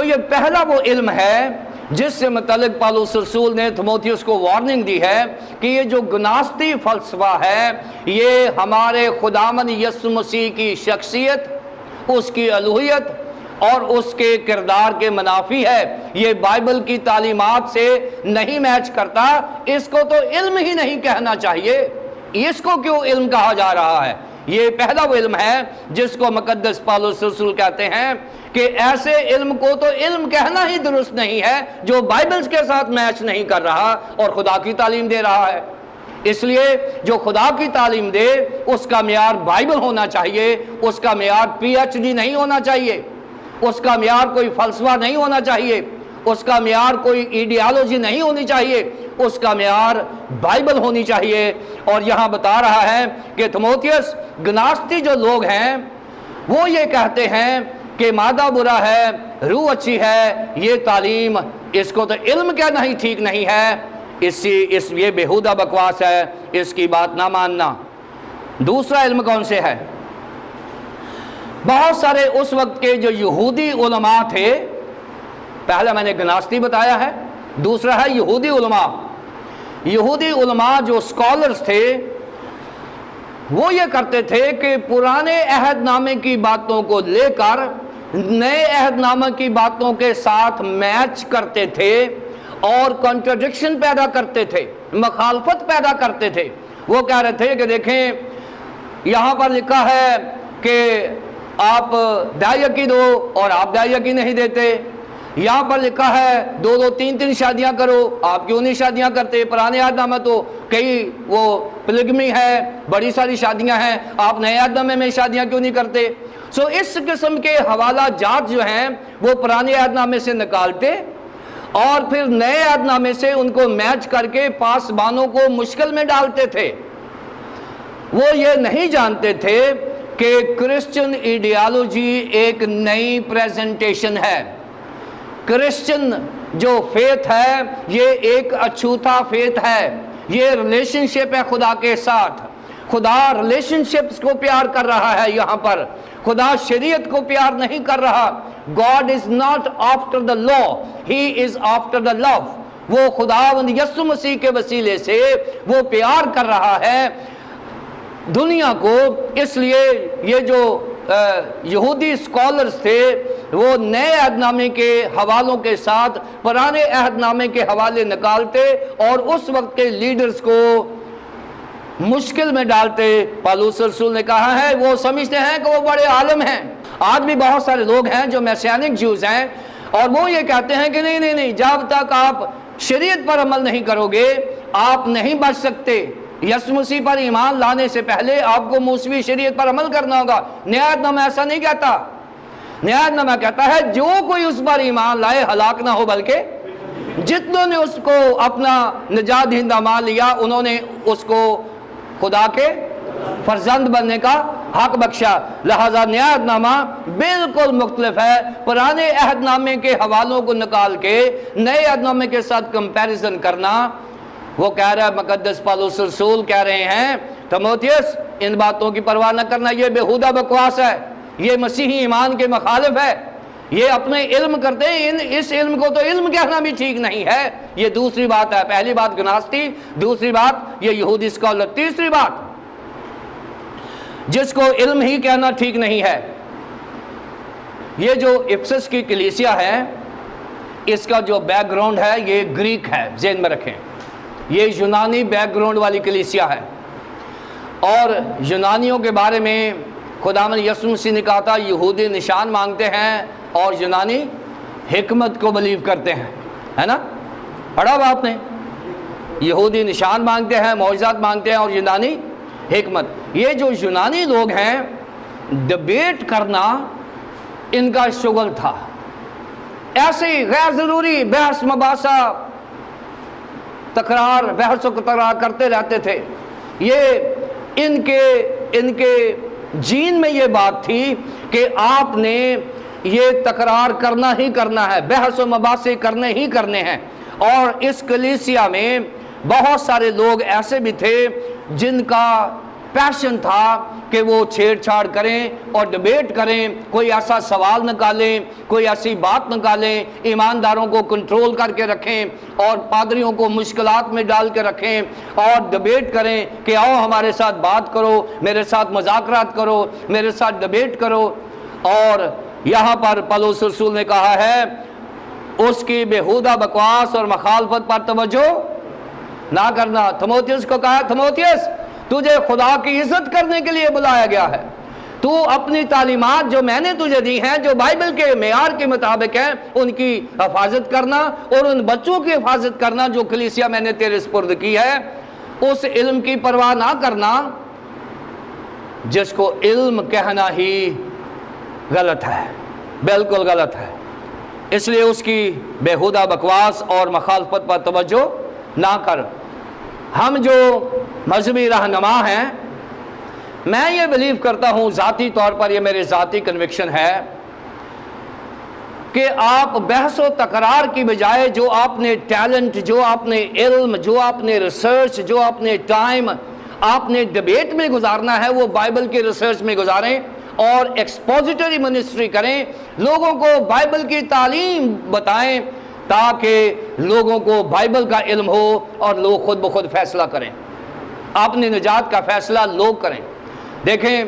یہ پہلا وہ علم ہے جس سے متعلق پالوس رسول نے تیموتھیوس کو وارننگ دی ہے کہ یہ جو گناستی فلسفہ ہے یہ ہمارے خداوند یسوع مسیح کی شخصیت، اس کی الوہیت اور اس کے کردار کے منافی ہے، یہ بائبل کی تعلیمات سے نہیں میچ کرتا، اس کو تو علم ہی نہیں کہنا چاہیے، اس کو کیوں علم کہا جا رہا ہے؟ یہ پہلا وہ علم ہے جس کو مقدس پالوس رسول کہتے ہیں کہ ایسے علم کو تو علم کہنا ہی درست نہیں ہے جو بائبلز کے ساتھ میچ نہیں کر رہا اور خدا کی تعلیم دے رہا ہے۔ اس لیے جو خدا کی تعلیم دے اس کا معیار بائبل ہونا چاہیے، اس کا معیار پی ایچ ڈی نہیں ہونا چاہیے، اس کا معیار کوئی فلسفہ نہیں ہونا چاہیے، اس کا معیار کوئی ایڈیالوجی نہیں ہونی چاہیے، اس کا معیار بائبل ہونی چاہیے۔ اور یہاں بتا رہا ہے کہ تیموتھیوس، گناستی جو لوگ ہیں وہ یہ کہتے ہیں کہ مادہ برا ہے، روح اچھی ہے، یہ تعلیم اس کو تو علم کہنا ہی ٹھیک نہیں ہے، یہ بےہودہ بکواس ہے، اس کی بات نہ ماننا۔ دوسرا علم کون سے ہے؟ بہت سارے اس وقت کے جو یہودی علماء تھے، پہلا میں نے گناستی بتایا ہے، دوسرا ہے یہودی علماء۔ یہودی علماء جو اسکالرز تھے وہ یہ کرتے تھے کہ پرانے عہد نامے کی باتوں کو لے کر نئے عہد نامہ کی باتوں کے ساتھ میچ کرتے تھے اور کنٹرڈکشن پیدا کرتے تھے، مخالفت پیدا کرتے تھے۔ وہ کہہ رہے تھے کہ دیکھیں یہاں پر لکھا ہے کہ آپ دائیا کی دو اور آپ دائیا کی نہیں دیتے، یہاں پر لکھا ہے دو دو تین تین شادیاں کرو، آپ کیوں نہیں شادیاں کرتے؟ پرانے عہد نامہ تو کئی وہ پلیگمی ہے، بڑی ساری شادیاں ہیں، آپ نئے عہد نامے میں شادیاں کیوں نہیں کرتے؟ اس قسم کے حوالہ جات جو ہیں وہ پرانے عہد نامے سے نکالتے اور پھر نئے عہد نامے سے ان کو میچ کر کے پاسبانوں کو مشکل میں ڈالتے تھے۔ وہ یہ نہیں جانتے تھے کہ کرسچن ایڈیالوجی ایک نئی پریزنٹیشن ہے۔ کرسچن جو فیتھ ہے یہ ایک اچھوتا فیتھ ہے، یہ ریلیشن شپ ہے خدا کے ساتھ۔ خدا ریلیشن شپس کو پیار کر رہا ہے، یہاں پر خدا شریعت کو پیار نہیں کر رہا۔ God is not after the law, he is after the love۔ وہ خداوند یسوع مسیح کے وسیلے سے وہ پیار کر رہا ہے دنیا کو۔ اس لیے یہ جو یہودی اسکالرز تھے وہ نئے عہد نامے کے حوالوں کے ساتھ پرانے عہد نامے کے حوالے نکالتے اور اس وقت کے لیڈرز کو مشکل میں ڈالتے۔ پالوس رسول نے کہا ہے وہ سمجھتے ہیں کہ وہ بڑے عالم ہیں۔ آج بھی بہت سارے لوگ ہیں جو میسیانک جوز ہیں اور وہ یہ کہتے ہیں کہ نہیں، جب تک آپ شریعت پر عمل نہیں کرو گے آپ نہیں بچ سکتے۔ یسوع مسیح پر ایمان لانے سے پہلے آپ کو موسوی شریعت پر عمل کرنا ہوگا۔ نیا عہد نامہ ایسا نہیں کہتا۔ نیا عہد نامہ کہتا ہے جو کوئی اس پر ایمان لائے ہلاک نہ ہو، بلکہ جتنوں نے اس کو اپنا نجات دہندہ مان لیا انہوں نے اس کو خدا کے فرزند بننے کا حق بخشا۔ لہذا نیا عہد نامہ بالکل مختلف ہے۔ پرانے عہد نامے کے حوالوں کو نکال کے نئے عہد نامے کے ساتھ کمپیریزن کرنا، وہ کہہ رہا ہے مقدس پالوس رسول کہہ رہے ہیں تیموتھیوس ان باتوں کی پرواہ نہ کرنا، یہ بےہودہ بکواس ہے، یہ مسیحی ایمان کے مخالف ہے، یہ اپنے علم کرتے ہیں، اس علم کو تو علم کہنا بھی ٹھیک نہیں ہے۔ یہ دوسری بات ہے، پہلی بات گناستی، دوسری بات یہ یہودی اسکالر، تیسری بات جس کو علم ہی کہنا ٹھیک نہیں ہے، یہ جو افسس کی کلیسیا ہے اس کا جو بیک گراؤنڈ ہے یہ گریک ہے، ذہن میں رکھیں، یہ یونانی بیک گراؤنڈ والی کلیسیا ہے۔ اور یونانیوں کے بارے میں خداوند یسوع مسیح نے کہا تھا یہودی نشان مانگتے ہیں اور یونانی حکمت کو بلیو کرتے ہیں، ہے نا؟ پڑھا آپ نے، یہودی نشان مانگتے ہیں، معجزات مانگتے ہیں اور یونانی حکمت۔ یہ جو یونانی لوگ ہیں ڈبیٹ کرنا ان کا شغل تھا. ایسے ہی غیر ضروری بحث مباحثہ تکرار بحث و تکرار کرتے رہتے تھے. یہ ان کے جین میں یہ بات تھی کہ آپ نے یہ تکرار کرنا ہی کرنا ہے، بحث و مباحثے کرنے ہی کرنے ہیں. اور اس کلیسیا میں بہت سارے لوگ ایسے بھی تھے جن کا پیشن تھا کہ وہ چھیڑ چھاڑ کریں اور ڈبیٹ کریں، کوئی ایسا سوال نکالیں، کوئی ایسی بات نکالیں، ایمانداروں کو کنٹرول کر کے رکھیں اور پادریوں کو مشکلات میں ڈال کے رکھیں اور ڈبیٹ کریں کہ آؤ ہمارے ساتھ بات کرو، میرے ساتھ مذاکرات کرو، میرے ساتھ ڈبیٹ کرو. اور یہاں پر پولس رسول نے کہا ہے اس کی بیہودہ بکواس اور مخالفت پر توجہ نہ کرنا. تھموتھیوس کو کہا تھموتھیوس تجھے خدا کی عزت کرنے کے لیے بلایا گیا ہے. تو اپنی تعلیمات جو میں نے تجھے دی ہیں، جو بائبل کے معیار کے مطابق ہیں، ان کی حفاظت کرنا اور ان بچوں کی حفاظت کرنا جو کلیسیا میں نے تیرے سپرد کی ہے. اس علم کی پرواہ نہ کرنا جس کو علم کہنا ہی غلط ہے، بالکل غلط ہے. اس لیے اس کی بیہودہ بکواس اور مخالفت پر توجہ نہ کر. ہم جو مذہبی رہنما ہیں، میں یہ بلیو کرتا ہوں ذاتی طور پر، یہ میرے ذاتی کنوکشن ہے کہ آپ بحث و تکرار کی بجائے جو آپ نے ٹیلنٹ، جو آپ نے علم، جو آپ نے ریسرچ، جو آپ نے ٹائم آپ نے ڈبیٹ میں گزارنا ہے، وہ بائبل کی ریسرچ میں گزاریں اور ایکسپوزیٹری منسٹری کریں. لوگوں کو بائبل کی تعلیم بتائیں تاکہ لوگوں کو بائبل کا علم ہو اور لوگ خود بخود فیصلہ کریں. اپنی نجات کا فیصلہ لوگ کریں. دیکھیں،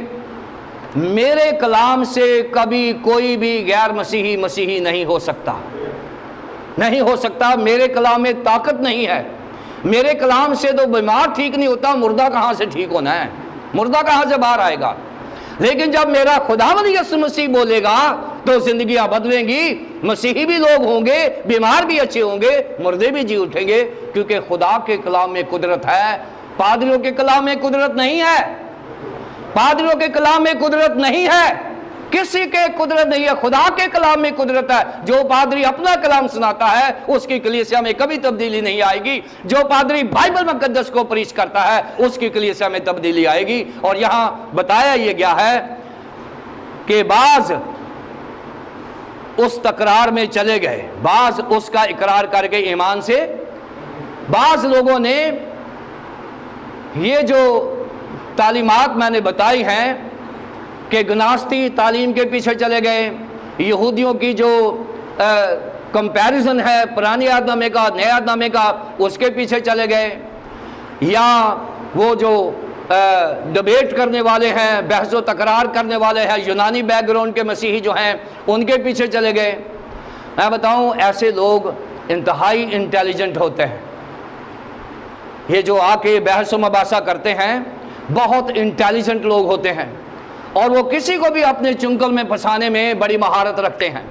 میرے کلام سے کبھی کوئی بھی غیر مسیحی نہیں ہو سکتا، نہیں ہو سکتا. میرے کلام میں طاقت نہیں ہے. میرے کلام سے تو بیمار ٹھیک نہیں ہوتا، مردہ کہاں سے ٹھیک ہونا ہے؟ مردہ کہاں سے باہر آئے گا؟ لیکن جب میرا خداوند یسوع مسیح بولے گا تو زندگیاں بدلیں گی. مسیحی بھی لوگ ہوں گے، بیمار بھی اچھے ہوں گے، مردے بھی جی اٹھیں گے، کیونکہ خدا کے کلام میں قدرت ہے. پادریوں کے کلام میں قدرت نہیں ہے. پادریوں کے کلام میں قدرت نہیں ہے. کسی کے قدرت نہیں ہے، خدا کے کلام میں قدرت ہے. جو پادری اپنا کلام سناتا ہے اس کی کلیسیا میں کبھی تبدیلی نہیں آئے گی. جو پادری بائبل مقدس کو پریچ کرتا ہے اس کی کلیسیا میں تبدیلی آئے گی. اور یہاں بتایا یہ گیا ہے کہ بعض اس تکرار میں چلے گئے، بعض اس کا اقرار کر کے ایمان سے، بعض لوگوں نے یہ جو تعلیمات میں نے بتائی ہیں کہ گناستی تعلیم کے پیچھے چلے گئے. یہودیوں کی جو کمپیریزن ہے پرانی عہد نامے کا نئے عہد نامے کا، اس کے پیچھے چلے گئے. یا وہ جو ڈبیٹ کرنے والے ہیں، بحث و تکرار کرنے والے ہیں، یونانی بیک گراؤنڈ کے مسیحی جو ہیں، ان کے پیچھے چلے گئے. میں بتاؤں ایسے لوگ انتہائی انٹیلیجنٹ ہوتے ہیں. یہ جو آ کے بحث و مباحثہ کرتے ہیں بہت انٹیلیجنٹ لوگ ہوتے ہیں اور وہ کسی کو بھی اپنے چنگل میں پھنسانے میں بڑی مہارت رکھتے ہیں.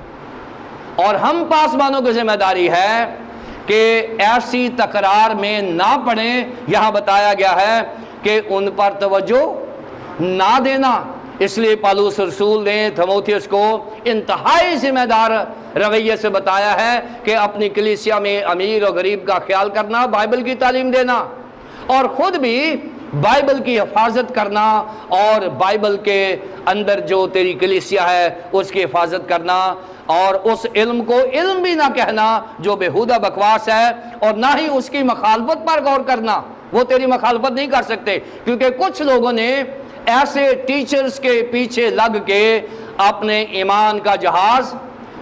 اور ہم پاسبانوں کی ذمہ داری ہے کہ ایسی تکرار میں نہ پڑیں. یہاں بتایا گیا ہے کہ ان پر توجہ نہ دینا. اس لیے پولس رسول نے تھموتھیوس کو انتہائی ذمہ دار رویے سے بتایا ہے کہ اپنی کلیسیا میں امیر اور غریب کا خیال کرنا، بائبل کی تعلیم دینا اور خود بھی بائبل کی حفاظت کرنا اور بائبل کے اندر جو تیری کلیسیا ہے اس کی حفاظت کرنا. اور اس علم کو علم بھی نہ کہنا جو بیہودہ بکواس ہے، اور نہ ہی اس کی مخالفت پر غور کرنا. وہ تیری مخالفت نہیں کر سکتے کیونکہ کچھ لوگوں نے ایسے ٹیچرز کے پیچھے لگ کے اپنے ایمان کا جہاز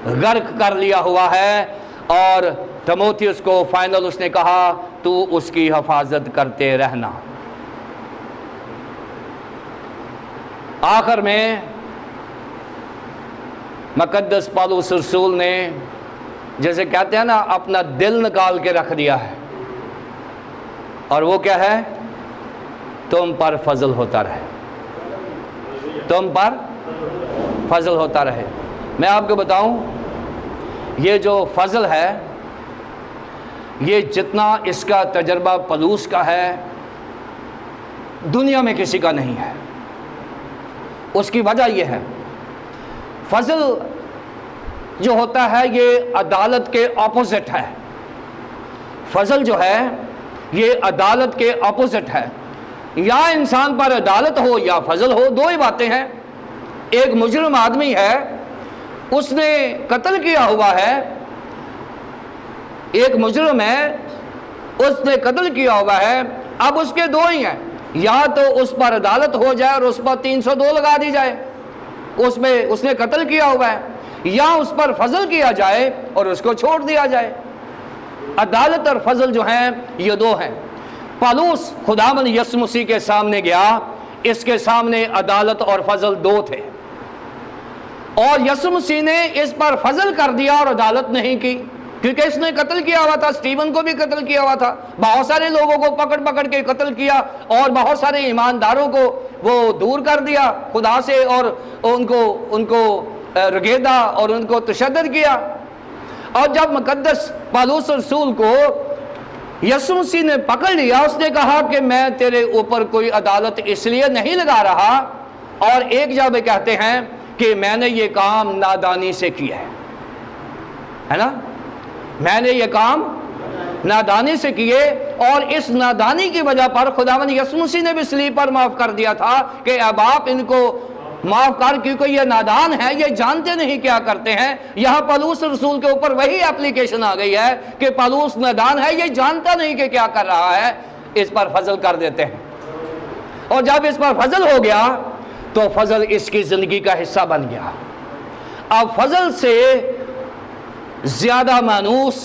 غرق کر لیا ہوا ہے. اور تموتھیوس کو فائنل اس نے کہا تو اس کی حفاظت کرتے رہنا. آخر میں مقدس پولس رسول نے جیسے کہتے ہیں نا اپنا دل نکال کے رکھ دیا ہے، اور وہ کیا ہے؟ تم پر فضل ہوتا رہے، تم پر فضل ہوتا رہے. میں آپ کو بتاؤں یہ جو فضل ہے یہ جتنا اس کا تجربہ پولس کا ہے دنیا میں کسی کا نہیں ہے. اس کی وجہ یہ ہے، فضل جو ہوتا ہے یہ عدالت کے اپوزٹ ہے. فضل جو ہے یہ عدالت کے اپوزٹ ہے. یا انسان پر عدالت ہو یا فضل ہو، دو ہی باتیں ہیں. ایک مجرم آدمی ہے، اس نے قتل کیا ہوا ہے، ایک مجرم ہے، اس نے قتل کیا ہوا ہے. اب اس کے دو ہی ہیں، یا تو اس پر عدالت ہو جائے اور اس پر 302 لگا دی جائے، اس نے قتل کیا ہوا ہے، یا اس پر فضل کیا جائے اور اس کو چھوڑ دیا جائے. عدالت اور فضل جو ہیں یہ دو ہیں. پالوس خداوند یسوع مسیح کے سامنے گیا، اس کے سامنے عدالت اور فضل دو تھے، اور یسوع مسیح نے اس پر فضل کر دیا اور عدالت نہیں کی، کیونکہ اس نے قتل کیا ہوا تھا. اسٹیون کو بھی قتل کیا ہوا تھا، بہت سارے لوگوں کو پکڑ کے قتل کیا، اور بہت سارے ایمانداروں کو وہ دور کر دیا خدا سے، اور ان کو رگیدا اور ان کو تشدد کیا. اور جب مقدس پالوس رسول کو یسوع مسیح نے پکڑ لیا، اس نے کہا کہ میں تیرے اوپر کوئی عدالت اس لیے نہیں لگا رہا، اور ایک جگہ کہتے ہیں کہ میں نے یہ کام نادانی سے کیا ہے نا، میں نے یہ کام نادانی سے کیے، اور اس نادانی کی وجہ پر خداوند یسوع مسیح نے بھی صلیب پر معاف کر دیا تھا کہ اب آپ ان کو معاف کر، کیونکہ یہ نادان ہے، یہ جانتے نہیں کیا کرتے ہیں. یہاں پالوس رسول کے اوپر وہی اپلیکیشن آ گئی ہے کہ پالوس نادان ہے، یہ جانتا نہیں کہ کیا کر رہا ہے، اس پر فضل کر دیتے ہیں. اور جب اس پر فضل ہو گیا تو فضل اس کی زندگی کا حصہ بن گیا. اب فضل سے زیادہ مانوس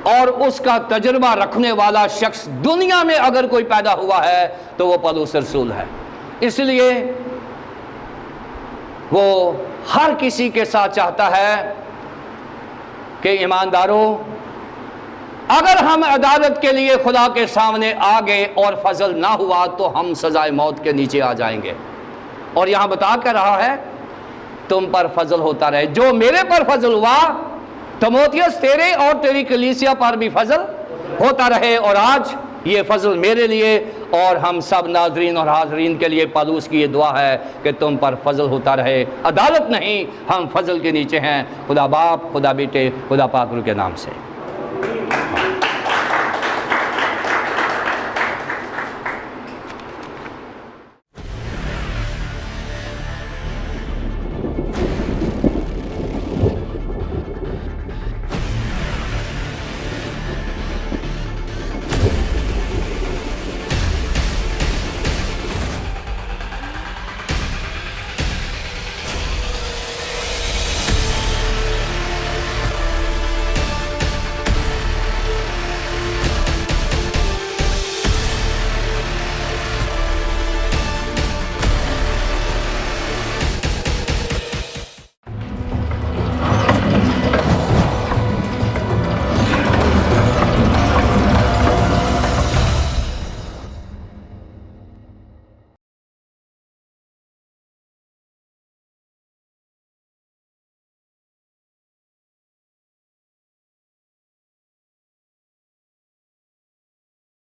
اور اس کا تجربہ رکھنے والا شخص دنیا میں اگر کوئی پیدا ہوا ہے تو وہ پالوس رسول ہے. اس لیے وہ ہر کسی کے ساتھ چاہتا ہے کہ ایمانداروں، اگر ہم عدالت کے لیے خدا کے سامنے آ گئے اور فضل نہ ہوا تو ہم سزائے موت کے نیچے آ جائیں گے. اور یہاں بتا کر رہا ہے تم پر فضل ہوتا رہے. جو میرے پر فضل ہوا، تموتھیوس تیرے اور تیری کلیسیا پر بھی فضل ہوتا رہے. اور آج یہ فضل میرے لیے اور ہم سب ناظرین اور حاضرین کے لیے پالوس کی یہ دعا ہے کہ تم پر فضل ہوتا رہے. عدالت نہیں، ہم فضل کے نیچے ہیں. خدا باپ، خدا بیٹے، خدا پاک روح کے نام سے.